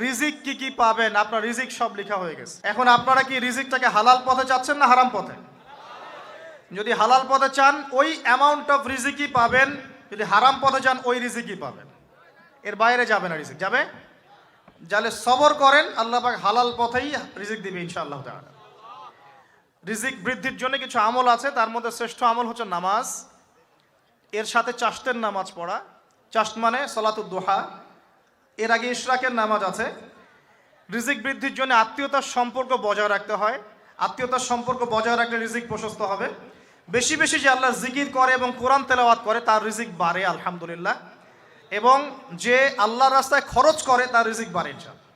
রিজিক কি কি পাবেন, আপনার রিজিক সব লেখা হয়ে গেছে। এখন আপনারা কি রিজিকটাকে হালাল পথে চাচ্ছেন না হারাম পথে? যদি হালাল পথে চান ওই অ্যামাউন্ট অফ রিজিকই পাবেন, যদি হারাম পথে চান ওই রিজিকই পাবেন, এর বাইরে যাবে না রিজিক। যাবে যাহলে সবর করেন, আল্লাহ পাক হালাল পথেই রিজিক দিবে ইনশাআল্লাহ তাআলা। রিজিক বৃদ্ধির জন্য কিছু আমল আছে, তার মধ্যে শ্রেষ্ঠ আমল হচ্ছে নামাজ, এর সাথে চাশতের নামাজ পড়া। চাশত মানে সলাতুদ দুহা, এর আগে ইশরাকের নামাজ আছে। রিজিক বৃদ্ধির জন্য আত্মীয়তার সম্পর্ক বজায় রাখতে হয়, আত্মীয়তার সম্পর্ক বজায় রাখলে রিজিক প্রশস্ত হবে। বেশি বেশি যে আল্লাহর জিকির করে এবং কোরআন তেলাওয়াত করে তার রিজিক বাড়ে আলহামদুলিল্লাহ, এবং যে আল্লাহর রাস্তায় খরচ করে তার রিজিক বাড়ে ইনশাআল্লাহ।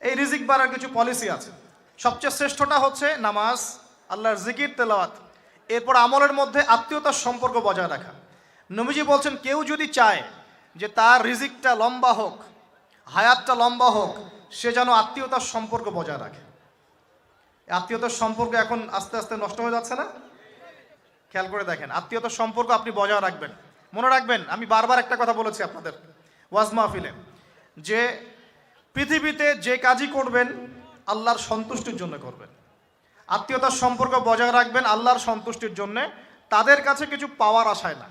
এই রিজিক বাড়ার কিছু পলিসি আছে। সবচেয়ে শ্রেষ্ঠটা হচ্ছে নামাজ, আল্লাহর জিকির তেলাওয়াত, এরপর আমলের মধ্যে আত্মীয়তার সম্পর্ক বজায় রাখা। নবীজি বলছেন কেউ যদি চায় যে তার রিজিকটা লম্বা হোক, হায়াতটা লম্বা হোক, সে যেন আত্মীয়তার সম্পর্ক বজায় রাখে। আত্মীয়তার সম্পর্ক এখন আস্তে আস্তে নষ্ট হয়ে যাচ্ছে না? খেয়াল করে দেখেন, আত্মীয়তার সম্পর্ক আপনি বজায় রাখবেন। মনে রাখবেন, আমি বারবার একটা কথা বলেছি আপনাদের ওয়াজ মাহফিলে, যে পৃথিবীতে যে কাজই করবেন আল্লাহর সন্তুষ্টির জন্য করবেন। আত্মীয়তার সম্পর্ক বজায় রাখবেন আল্লাহর সন্তুষ্টির জন্য, তাদের কাছে কিছু পাওয়ার আশায় না।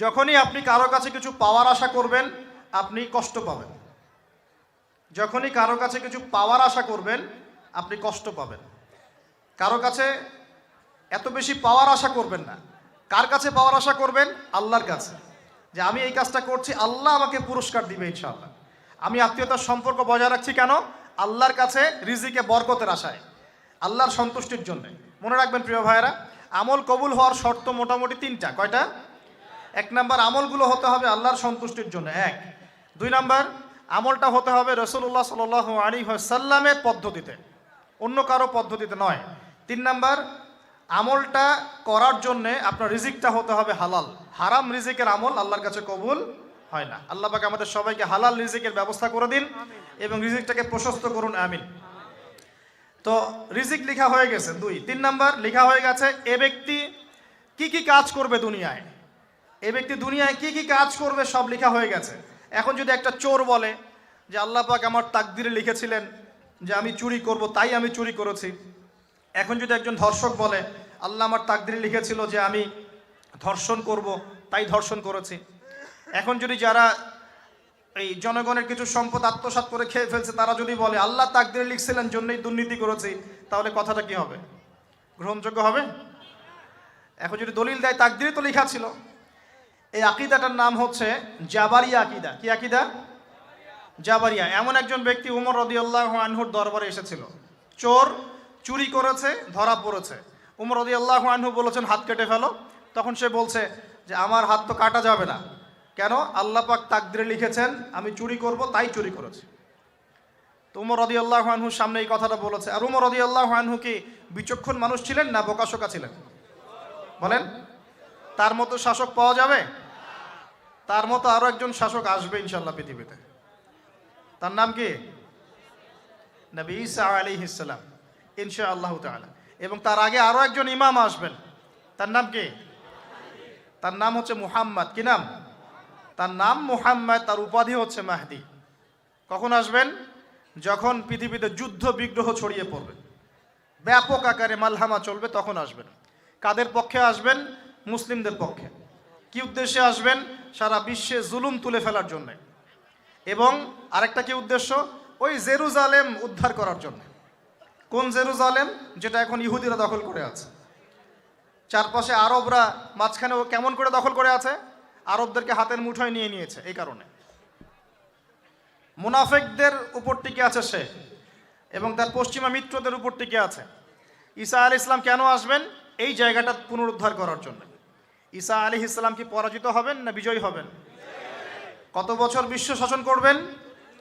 যখনই আপনি কারো কাছে কিছু পাওয়ার আশা করবেন আপনি কষ্ট পাবেন। যখনই কারো কাছে কিছু পাওয়ার আশা করবেন আপনি কষ্ট পাবেন। কারো কাছে এত বেশি পাওয়ার আশা করবেন না। কার কাছে পাওয়ার আশা করবেন? আল্লাহর কাছে, যে আমি এই কাজটা করছি, আল্লাহ আমাকে পুরস্কার দিবে ইনশাআল্লাহ। আমি আত্মীয়তার সম্পর্ক বজায় রাখছি কেন? আল্লাহর কাছে রিজিকে বরকতের আশায়, আল্লাহর সন্তুষ্টির জন্য। মনে রাখবেন প্রিয় ভাইয়েরা, আমল কবুল হওয়ার শর্ত মোটামুটি তিনটা। কয়টা? এক নাম্বার, আমলগুলো হতে হবে আল্লাহর সন্তুষ্টির জন্য, এক। দুই নাম্বার, আমলটা হতে হবে রাসূলুল্লাহ সাল্লাল্লাহু আলাইহি ওয়াসাল্লামের পদ্ধতিতে, অন্য কারো পদ্ধতিতে নয়। তিন নাম্বার, আমলটা করার জন্যে আপনার রিজিকটা হতে হবে হালাল। হারাম রিজিকের আমল আল্লাহর কাছে কবুল হয় না। আল্লাহ পাক আমাদের সবাইকে হালাল রিজিকের ব্যবস্থা করে দিন এবং রিজিকটাকে প্রশস্ত করুন, আমিন। তো রিজিক লেখা হয়ে গেছে। তিন নাম্বার লেখা হয়ে গেছে এ ব্যক্তি কি কি কাজ করবে দুনিয়ায়, এ ব্যক্তি দুনিয়ায় কি কি কাজ করবে সব লেখা হয়ে গেছে। এখন যদি একটা চোর বলে যে আল্লাহ পাক আমার তাকদিরে লিখেছিলেন যে আমি চুরি করব, তাই আমি চুরি করেছি। এখন যদি একজন ধর্ষক বলে আল্লাহ আমার তাকদিরে লিখেছিল যে আমি ধর্ষণ করব, তাই ধর্ষণ করেছি। এখন যদি যারা এই জনগণের কিছু সম্পদ আত্মসাৎ করে খেয়ে ফেলছে তারা যদি বলে আল্লাহ তাকদিরে লিখছিলেন জন্যই দুর্নীতি করেছি, তাহলে কথাটা কি হবে? গ্রহণযোগ্য হবে? এখন যদি দলিল দেয় তাকদিরে তো লেখা ছিল। এই আকীদাটার নাম হচ্ছে জাবারিয়া আকীদা। কি আকীদা? জাবারিয়া। এমন একজন ব্যক্তি উমর রাদিয়াল্লাহু আনহুর দরবারে এসেছিল। চোর চুরি করেছে, ধরা পড়েছে। উমর রাদিয়াল্লাহু আনহু বলেছেন হাত কেটে ফেলো। তখন সে বলছে যে আমার হাত তো কাটা যাবে না। কেন? আল্লাহ পাক তাকদিরে লিখেছেন আমি চুরি করব, তাই চুরি করেছি। তো উমর রাদিয়াল্লাহু আনহুর সামনে এই কথাটা বলেছে। আর উমর রাদিয়াল্লাহু আনহু কি বিচক্ষণ মানুষ ছিলেন না বোকাশোকা ছিলেন? বলেন, তার মতো শাসক পাওয়া যাবে? তার মতো আরো একজন শাসক আসবে ইনশাআল্লাহ পৃথিবীতে। তার নাম কি? নবী ঈসা আলাইহিস সালাম ইনশাআল্লাহ তাআলা। এবং তার আগে আরো একজন ইমাম আসবেন। তার নাম কি? তার নাম হচ্ছে মুহাম্মদ। কি নাম? তার নাম মুহাম্মদ, তার উপাধি হচ্ছে মাহদি। কখন আসবেন? যখন পৃথিবীতে যুদ্ধ বিগ্রহ ছড়িয়ে পড়বে, ব্যাপক আকারে মালহামা চলবে, তখন আসবেন। কাদের পক্ষে আসবেন? মুসলিমদের পক্ষে। কি উদ্দেশ্যে আসবেন? সারা বিশ্বে জুলুম তুলে ফেলার জন্য। এবং আরেকটা কি উদ্দেশ্য? ওই জেরুজালেম উদ্ধার করার জন্য। কোন জেরুজালেম? যেটা এখন ইহুদিরা দখল করে আছে। চারপাশে আরবরা, মাঝখানে ও কেমন করে দখল করে আছে? আরবদেরকে হাতের মুঠোয় নিয়ে নিয়েছে। এই কারণে মুনাফিকদের উপর টিকে আছে সে, এবং তার পশ্চিমা মিত্রদের উপর টিকে আছে। ঈসা আলাইহিস সালাম কেন আসবেন? এই জায়গাটা পুনরুদ্ধার করার জন্য। ঈসা আলাইহিস সালাম কি পরাজিত হবেন না বিজয়ী হবেন? কত বছর বিশ্ব শাসন করবেন?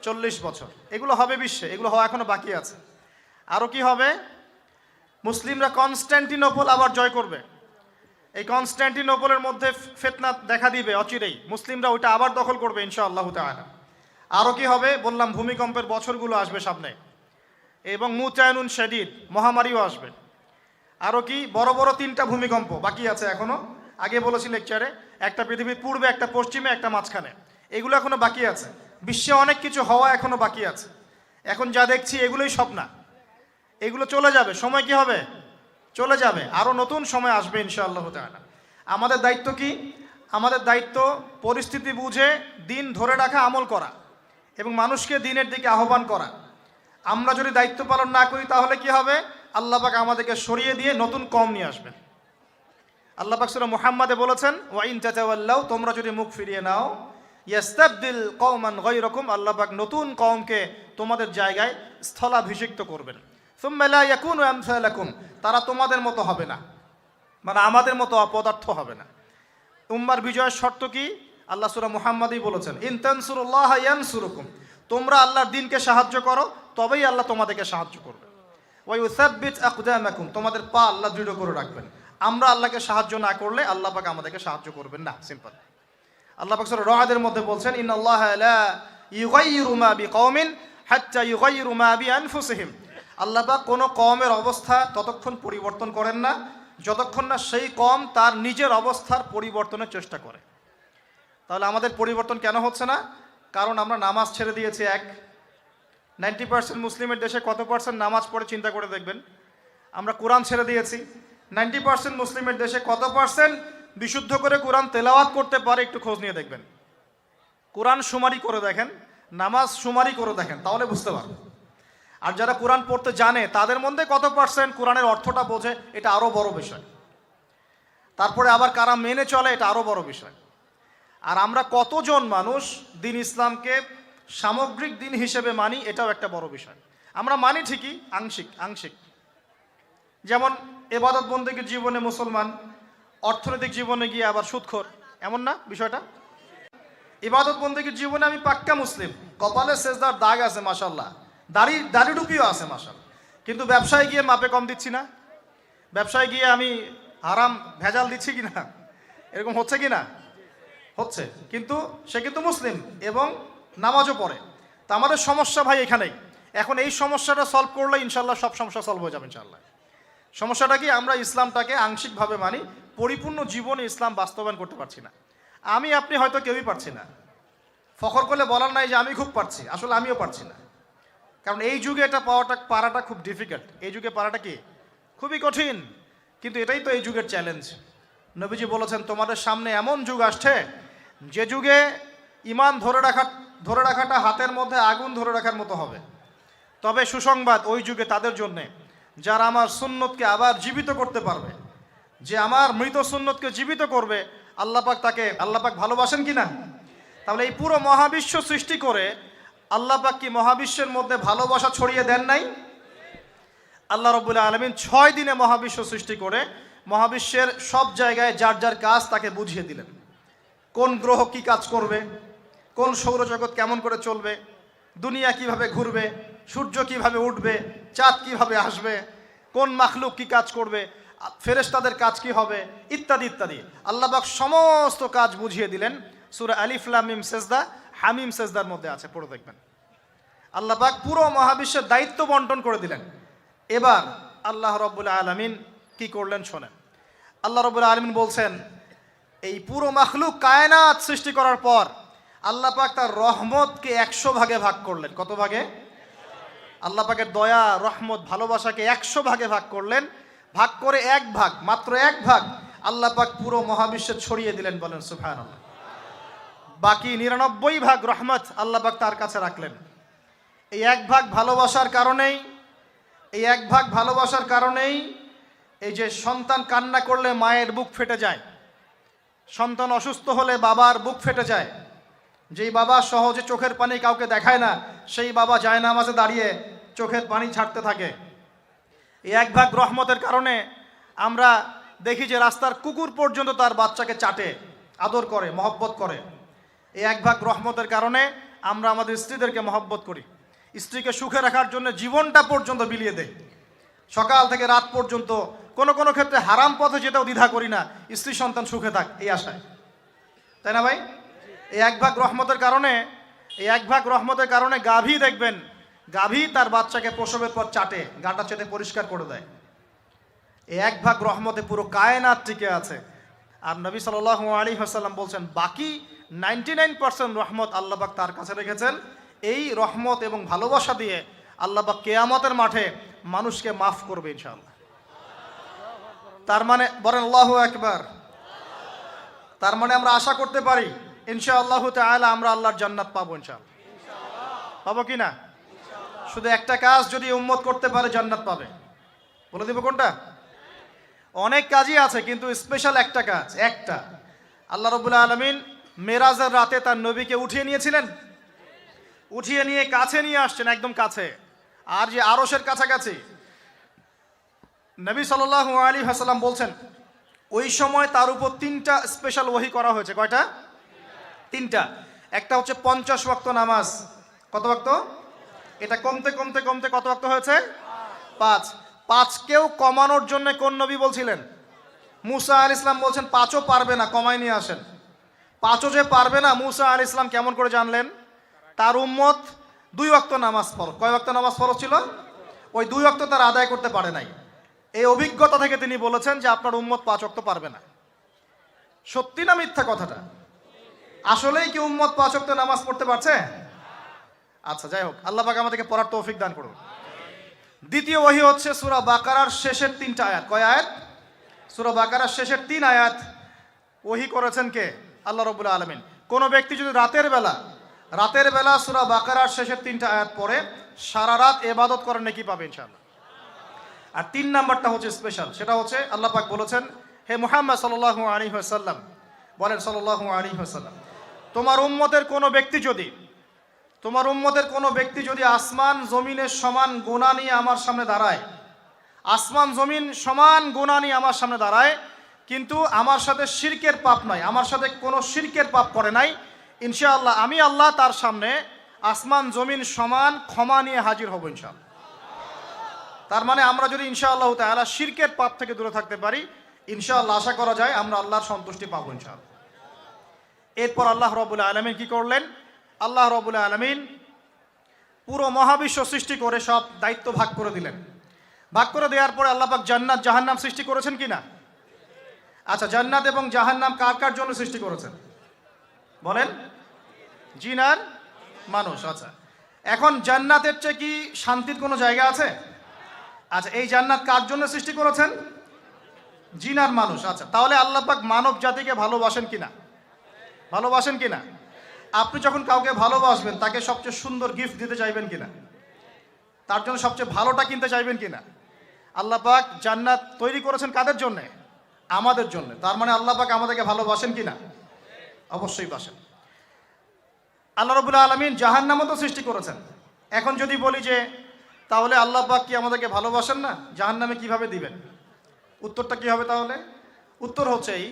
40 বছর। এগুলো হবে বিশ্বে, এগুলো হওয়া এখনো বাকি আছে। আরও কি হবে? মুসলিমরা কনস্ট্যান্টিনোপল আবার জয় করবে। এই কনস্ট্যান্টিনোপলের মধ্যে ফিতনা দেখা দিবে অচিরেই, মুসলিমরা ওইটা আবার দখল করবে ইনশাআল্লাহ তাআলা। আরও কি হবে? বললাম ভূমিকম্পের বছরগুলো আসবে সামনে, এবং মুতায়নুন শাদীদ, মহামারীও আসবে। আরও কি? বড় বড় 3টা ভূমিকম্প বাকি আছে এখনো। আগে বলেছি লেকচারে, একটা পৃথিবীর পূর্বে, একটা পশ্চিমে, একটা মাঝখানে। এগুলো এখনো বাকি আছে। বিশ্বে অনেক কিছু হওয়া এখনো বাকি আছে। এখন যা দেখছি এগুলোই সব না, এগুলো চলে যাবে, সময় কি হবে, চলে যাবে, আরও নতুন সময় আসবে ইনশাআল্লাহ তাআলা। আমাদের দায়িত্ব কি? আমাদের দায়িত্ব পরিস্থিতি বুঝে দিন ধরে রাখা, আমল করা এবং মানুষকে দিনের দিকে আহ্বান করা। আমরা যদি দায়িত্ব পালন না করি তাহলে কি হবে? আল্লাহ পাক আমাদেরকে সরিয়ে দিয়ে নতুন কওম নিয়ে আসবেন। আল্লাহ পাক সূরা মুহাম্মাদে বলেছেন, ওয়া ইন তাতাওয়াল্লাউ, তোমরা যদি মুখ ফিরিয়ে নাও, ইয়াস্তাবদিল কওমান গায়রাকুম, আল্লাহ পাক নতুন কওমকে তোমাদের জায়গায় স্থলাভিষিক্ত করবেন। সুম্মা লা ইয়াকুনু আমসালাকুম, তারা তোমাদের মতো হবে না, মানে আমাদের মতো অপদার্থ হবে না। উম্মার বিজয়ের শর্ত কি? আল্লাহ সূরা মুহাম্মাদেই বলেছেন, ইন তানসুরুল্লাহ ইয়ানসুরুকুম, তোমরা আল্লাহর দ্বীনকে সাহায্য করো তবেই আল্লাহ তোমাদেরকে সাহায্য করবে। ওয়া ইউসাব্বিত আকদামাকুম, তোমাদের পা আল্লাহ দৃঢ় করে রাখবেন। আমরা আল্লাহকে সাহায্য না করলে আল্লাহ পাক আমাদেরকে সাহায্য করবেন না, সিম্পল। আল্লাহ পাক সূরা রা'দের মধ্যে বলছেন, ইন্নাল্লাহা লা ইউগাইয়িরু মা বিকওমিন হাত্তা ইউগাইয়িরু মা বিআনফুসিহিম, আল্লাহ পাক কোনো কওমের অবস্থা ততক্ষণ পরিবর্তন করেন না যতক্ষণ না সেই কওম তার নিজের অবস্থার পরিবর্তনের চেষ্টা করে। তাহলে আমাদের পরিবর্তন কেন হচ্ছে না? কারণ আমরা নামাজ ছেড়ে দিয়েছি। 90% মুসলিমের দেশে কত পার্সেন্ট নামাজ পড়ে চিন্তা করে দেখবেন। আমরা কোরআন ছেড়ে দিয়েছি। 90% মুসলিমের দেশে কত পার্সেন্ট বিশুদ্ধ করে কোরআন তেলাওয়াত করতে পারে একটু খোঁজ নিয়ে দেখবেন। কোরআন শুমারি করে দেখেন, নামাজ শুমারি করে দেখেন, তাহলে বুঝতে পারবেন। আর যারা কোরআন পড়তে জানে তাদের মধ্যে কত পার্সেন্ট কোরআনের অর্থটা বোঝে, এটা আরও বড় বিষয়। তারপরে আবার কারা মেনে চলে, এটা আরও বড় বিষয়। আর আমরা কতজন মানুষ দিন ইসলামকে সামগ্রিক দিন হিসেবে মানি, এটাও একটা বড় বিষয়। আমরা মানি ঠিকই, আংশিক। যেমন ইবাদত বন্দেগীর জীবনে মুসলমান, অর্থনৈতিক জীবনে গিয়ে আবার সুদখোর, এমন না বিষয়টা? ইবাদত বন্দেগীর জীবনে আমি পাক্কা মুসলিম, কপালে সেজদার দাগ আছে মাশাআল্লাহ, দাড়ি টুপিও আছে মাশাআল্লাহ, কিন্তু ব্যবসায় গিয়ে মাপে কম দিচ্ছি না, ব্যবসায় গিয়ে আমি হারাম ভেজাল দিচ্ছি কিনা, এরকম হচ্ছে কি না? হচ্ছে। কিন্তু সে কিন্তু মুসলিম এবং নামাজও পড়ে। তা আমাদের সমস্যা ভাই এখানেই। এখন এই সমস্যাটা সলভ করলে ইনশাল্লাহ সব সমস্যা সলভ হয়ে যাবে ইনশাল্লাহ। সমস্যাটা কি? আমরা ইসলামটাকে আংশিকভাবে মানি, পরিপূর্ণ জীবনে ইসলাম বাস্তবায়ন করতে পারছি না। আমি আপনি হয়তো কেউই পারছি না, ফখর করলে বলার নাই যে আমি খুব পারছি, আসলে আমিও পারছি না। কারণ এই যুগে এটা পারাটা খুব ডিফিকাল্ট। এই যুগে পারাটা কি খুবই কঠিন, কিন্তু এটাই তো এই যুগের চ্যালেঞ্জ। নবীজি বলেছেন, তোমাদের সামনে এমন যুগ আসছে যে যুগে ঈমান ধরে রাখাটা হাতের মধ্যে আগুন ধরে রাখার মতো হবে। তবে সুসংবাদ ওই যুগে তাদের জন্যে যারা আমার সুন্নতকে আবার জীবিত করতে পারবে, যে আমার মৃত সুন্নতকে জীবিত করবে, আল্লাহ পাক ভালোবাসেন কিনা? তাহলে এই পুরো মহাবিশ্ব সৃষ্টি করে আল্লাহ পাক কি মহাবিশ্বের মধ্যে ভালোবাসা ছড়িয়ে দেন নাই? আল্লাহ রাব্বুল আলামিন 6 দিনে মহাবিশ্ব সৃষ্টি করে মহাবিশ্বের সব জায়গায় যার যার কাজ তাকে বুঝিয়ে দিলেন। কোন গ্রহ কি কাজ করবে, কোন সৌরজগৎ কেমন করে চলবে, দুনিয়া কিভাবে ঘুরবে, সূর্য কিভাবে উঠবে, চাঁদ কিভাবে আসবে, কোন মাখলুক কি কাজ করবে, ফেরেশতাদের কাজ কি হবে, ইত্যাদি ইত্যাদি। আল্লাহ পাক সমস্ত কাজ বুঝিয়ে দিলেন। সূরা আলিফ লাম মিম সেজদা, হামিম সেজদার মধ্যে আছে, পড়ে দেখবেন। আল্লাহ পাক পুরো মহাবিশ্বের দায়িত্ব বন্টন করে দিলেন। এবার আল্লাহ রাব্বুল আলামিন কি করলেন শোনেন। আল্লাহ রাব্বুল আলামিন বলছেন, এই পুরো মাখলুক কায়নাত সৃষ্টি করার পর আল্লাহ পাক তার রহমতকে 100 ভাগে ভাগ করলেন। কত ভাগে? আল্লাহ পাকের দয়া, রহমত, ভালোবাসাকে 100 ভাগে ভাগ করলেন। ভাগ করে মাত্র এক ভাগ আল্লাহ পাক পুরো মহাবিশ্বে ছড়িয়ে দিলেন। বলেন সুবহানাল্লাহ। বাকি 99 ভাগ রহমত আল্লাহ পাক তার কাছে রাখলেন। এই এক ভাগ ভালোবাসার কারণেই এই যে সন্তান কান্না করলে মায়ের বুক ফেটে যায়, সন্তান অসুস্থ হলে বাবার বুক ফেটে যায়, যেই বাবা সহজে চোখের পানি কাউকে দেখায় না, সেই বাবা জায়নামাজে দাঁড়িয়ে চোখের পানি ছাড়তে থাকে। এই এক ভাগ রহমতের কারণে আমরা দেখি যে রাস্তার কুকুর পর্যন্ত তার বাচ্চাকে চাটে, আদর করে, মহব্বত করে। এই এক ভাগ রহমতের কারণে আমরা আমাদের স্ত্রীদেরকে মহব্বত করি, স্ত্রীকে সুখে রাখার জন্য জীবনটা পর্যন্ত বিলিয়ে দেয়। সকাল থেকে রাত পর্যন্ত কোনো ক্ষেত্রে হারাম পথে যেতেও দ্বিধা করি না, স্ত্রী সন্তান সুখে থাক এই আশায়, তাই না ভাই? এই এক ভাগ রহমতের কারণে গাভী দেখবেন, গাভী তার বাচ্চাকে প্রসবের পর চাটে, গাটা চেটে পরিষ্কার করে দেয়। এই এক ভাগ রহমতে পুরো কায়নাত টিকে আছে। আর নবী সাল্লাল্লাহু আলাইহি ওয়াসাল্লাম বলছেন, বাকি 99% রহমত আল্লাহ পাক তার কাছে রেখেছেন। এই রহমত এবং ভালোবাসা দিয়ে আল্লাহ পাক কিয়ামতের মাঠে মানুষকে মাফ করবে ইনশাআল্লাহ। তার মানে বলেন আল্লাহু আকবার। তার মানে আমরা আশা করতে পারি ইনশাআল্লাহু তাআলা আমরা আল্লাহর জান্নাত পাবো ইনশাআল্লাহ। পাবো কি না? শুধু একটা কাজ যদি উম্মত করতে পারে জান্নাত পাবে। বলে দিব কোনটা? অনেক কাজই আছে কিন্তু স্পেশাল একটা কাজ, একটা। আল্লাহ রাব্বুল আলামিন মেরাজের রাতে তার নবীকে উঠিয়ে নিয়েছিলেন, উঠিয়ে নিয়ে কাছে নিয়ে আসছেন, একদম কাছে, আর যে আরশের কাছাকাছি। নবী সাল্লাল্লাহু আলাইহি ওয়াসাল্লাম বলছেন ওই সময় তার উপর 3টা স্পেশাল ওহী করা হয়েছে। কয়টা? 3টা। একটা হচ্ছে 50 ওয়াক্ত নামাজ। কত ওয়াক্ত? এটা কমতে কমতে কমতে কত ওয়াক্ত হয়েছে? 5। 5কেও কমানোর জন্য কোন নবী বলছিলেন? মুসা আলাইহিস সালাম বলছেন 5ও পারবে না, কমাই নিয়ে আসেন। 5ও যে পারবে না, মুসা আলাইহিস সালাম কেমন করে জানলেন? তার উম্মত 2 ওয়াক্ত নামাজ ফরজ। কয় ওয়াক্ত নামাজ ফরজ ছিল? ওই 2 ওয়াক্ত তার আদায় করতে পারে নাই। এই অভিজ্ঞতা থেকে তিনি বলেছেন যে আপনার উম্মত 5 ওয়াক্ত পারবে না। সত্যি না মিথ্যা কথাটা? আসলেই কি উম্মত 5 ওয়াক্ত নামাজ পড়তে পারছে? আচ্ছা, যাই হোক, আল্লাহ পাক আমাদেরকে পড়ার তৌফিক দান করুন। দ্বিতীয় ওহী হচ্ছে সূরা বাকারার শেষের 3টা আয়াত। কয় আয়াত? সূরা বাকারার শেষের 3 আয়াত ওহী করেছেন কে? আল্লাহ রাব্বুল আলামিন। কোন ব্যক্তি যদি রাতের বেলা সূরা বাকারার শেষের 3টা আয়াত পড়ে সারা রাত ইবাদত করে নেকি পাবে ইনশাআল্লাহ। আর 3 নাম্বারটা হচ্ছে স্পেশাল, সেটা হচ্ছে আল্লাহ পাক বলেছেন, হে মুহাম্মদ সাল্লাল্লাহু আলাইহি ওয়াসাল্লাম, বলেন সাল্লাল্লাহু আলাইহি ওয়াসাল্লাম, তোমার উম্মতের কোনো ব্যক্তি যদি আসমান জমিনের সমান গুনাহ নিয়ে আমার সামনে দাঁড়ায়, আসমান জমিন সমান গুনাহ নিয়ে আমার সামনে দাঁড়ায়, কিন্তু আমার সাথে শিরকের পাপ নাই, আমার সাথে কোনো শিরকের পাপ করে নাই, ইনশাআল্লাহ আমি আল্লাহ তার সামনে আসমান জমিন সমান ক্ষমা নিয়ে হাজির হব ইনশাআল্লাহ। তার মানে আমরা যদি ইনশাআল্লাহ তাআলা শিরকের পাপ থেকে দূরে থাকতে পারি, ইনশাআল্লাহ আশা করা যায় আমরা আল্লাহর সন্তুষ্টি পাবো ইনশাআল্লাহ। এরপর আল্লাহ রাব্বুল আলামিন কি করলেন? আল্লাহ রাব্বুল আলামিন পুরো মহাবিশ্ব সৃষ্টি করে সব দায়িত্ব ভাগ করে দিলেন। ভাগ করে দেওয়ার পরে আল্লাহ পাক জান্নাত জাহান্নাম সৃষ্টি করেছেন কিনা? আচ্ছা, জান্নাত এবং জাহান্নাম কার কার জন্য সৃষ্টি করেছেন বলেন? জিন আর মানুষ। আচ্ছা, এখন জান্নাতের চেয়ে কি শান্তির কোনো জায়গা আছে? আচ্ছা, এই জান্নাত কার জন্য সৃষ্টি করেছেন? জিন আর মানুষ। আচ্ছা, তাহলে আল্লাহ পাক মানব জাতিকে ভালোবাসেন কিনা? ভালোবাসেন কিনা? আপনি যখন কাউকে ভালোবাসবেন তাকে সবচেয়ে সুন্দর গিফট দিতে চাইবেন কিনা? তার জন্য সবচেয়ে ভালোটা কিনতে চাইবেন কিনা? আল্লাহ পাক জান্নাত তৈরি করেছেন কাদের জন্য? আমাদের জন্য। তার মানে আল্লাহ পাক আমাদেরকে ভালোবাসেন কিনা? অবশ্যই বাসেন। আল্লাহ রাব্বুল আলামিন জাহান্নামও তো সৃষ্টি করেছেন। এখন যদি বলি যে তাহলে আল্লাহ পাক কি আমাদেরকে ভালোবাসেন না, জাহান্নামে কিভাবে দিবেন? উত্তরটা কি হবে তাহলে? উত্তর হচ্ছে এই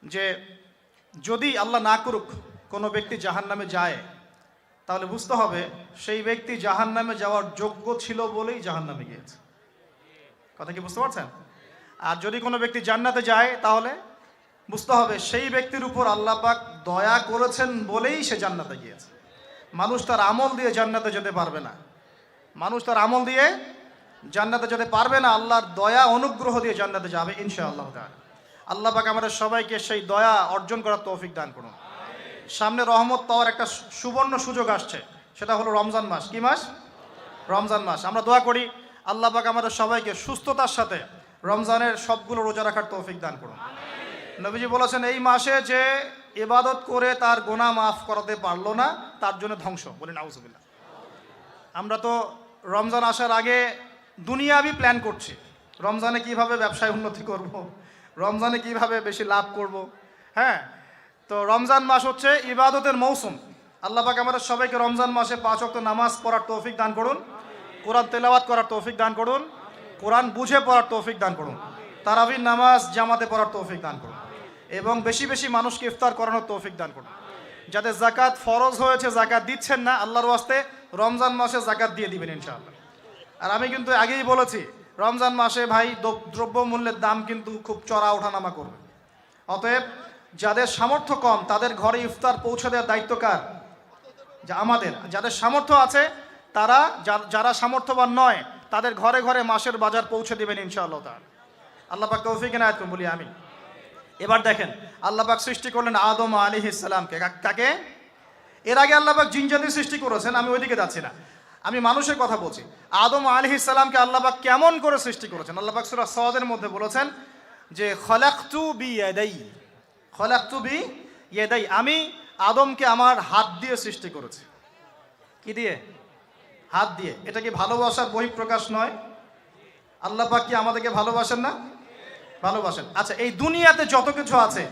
যে যদি আল্লাহ না করুক কোনো ব্যক্তি জাহান্নামে যায়, তাহলে বুঝতে হবে সেই ব্যক্তি জাহান্নামে যাওয়ার যোগ্য ছিল বলেই জাহান্নামে গিয়েছে। কথা কি বুঝতে পারছেন? আর যদি কোনো ব্যক্তি জান্নাতে যায় তাহলে বুঝতে হবে সেই ব্যক্তির উপর আল্লাহ পাক দয়া করেছেন বলেই সে জান্নাতে গিয়েছে। মানুষ তার আমল দিয়ে জান্নাতে যেতে পারবে না, মানুষ তার আমল দিয়ে জান্নাতে যেতে পারবে না, আল্লাহর দয়া অনুগ্রহ দিয়ে জান্নাতে যাবে ইনশাআল্লাহ তাআলা। আল্লাহ পাক আমাদের সবাইকে সেই দয়া অর্জন করার তৌফিক দান করুন। সামনে রহমত পাওয়ার একটা সুবর্ণ সুযোগ আসছে, সেটা হলো রমজান মাস। কি মাস? রমজান মাস। আমরা দোয়া করি আল্লাহ পাক আমাদের সবাইকে সুস্থতার সাথে রমজানের সবগুলো রোজা রাখার তৌফিক দান করুন। নবীজি বলেছেন এই মাসে যে ইবাদত করে তার গুনাহ মাফ করাতে পারলো না তার জন্য ধ্বংস। বলি নাউজুবিল্লাহ। আমরা তো রমজান আসার আগে দুনিয়াবি প্ল্যান করছি, রমজানে কিভাবে ব্যবসায় উন্নতি করব, রমজানে কিভাবে বেশি লাভ করব। হ্যাঁ, তো রমজান মাস হচ্ছে ইবাদতের মৌসুম। আল্লাহ পাক আমাদের সবাইকে রমজান মাসে 5 ওয়াক্ত নামাজ পড়ার তৌফিক দান করুন, কোরআন তেলাওয়াত করার তৌফিক দান করুন, কোরআন বুঝে পড়ার তৌফিক দান করুন, তারাবির নামাজ জামাতে পড়ার তৌফিক দান করুন, এবং বেশি বেশি মানুষকে ইফতার করানোর তৌফিক দান করুন। যাদের যাকাত ফরজ হয়েছে জাকাত দিচ্ছেন না, আল্লাহর ওয়াস্তে রমজান মাসে জাকাত দিয়ে দিবেন ইনশাআল্লাহ। আর আমি কিন্তু আগেই বলেছি রমজান মাসে ভাই দ্রব্যমূল্যের দাম কিন্তু খুব চড়া ওঠানামা করবে। অতএব যাদের সামর্থ্য কম তাদের ঘরে ইফতার পৌঁছে দেওয়ার দায়িত্ব কার? যা আমাদের। যাদের সামর্থ্য আছে তারা, যারা সামর্থ্যবান নয় তাদের ঘরে ঘরে মাসের বাজার পৌঁছে দেবেন ইনশাআল্লাহ তাআলা। আল্লাহ পাক তৌফিক এনায়েত করুন, বলি আমিন। এবার দেখেন আল্লাহ পাক সৃষ্টি করলেন আদম আলাইহিস সালামকে। কাকে? এর আগে আল্লাহ পাক জিন জাতি সৃষ্টি করেছেন, আমি ওইদিকে যাচ্ছি না, আমি মানুষের কথা বলছি। আদম আলাইহিস সালামকে আল্লাহ পাক কেমন করে সৃষ্টি করেছেন? আল্লাহ পাক সূরা সাদের মধ্যে বলেছেন যে খলাকতু বিয়াদাই, খলাকতু বিয়াদাই, আমি আদমকে আমার হাত দিয়ে সৃষ্টি করেছি। কি দিয়ে? হাত দিয়ে। এটা কি ভালোবাসার বহিঃপ্রকাশ নয়? আল্লাহ পাক কি আমাদেরকে ভালোবাসেন না? ভালোবাসেন। আচ্ছা, এই দুনিয়াতে যত কিছু আছে,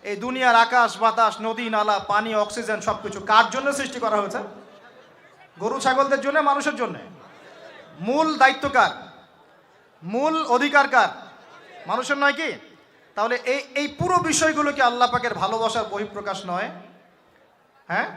এই দুনিয়ার আকাশ বাতাস নদী নালা পানি অক্সিজেন সবকিছু কার জন্য সৃষ্টি করা হয়েছে? গরু ছাগলদের জন্য, মানুষের জন্য? মূল দায়িত্ব কার? মূল অধিকার কার? মানুষের নয় কি? তাহলে এই পুরো বিষয়গুলো কি আল্লাহ পাকের ভালোবাসার বহিঃপ্রকাশ নয়? হ্যাঁ।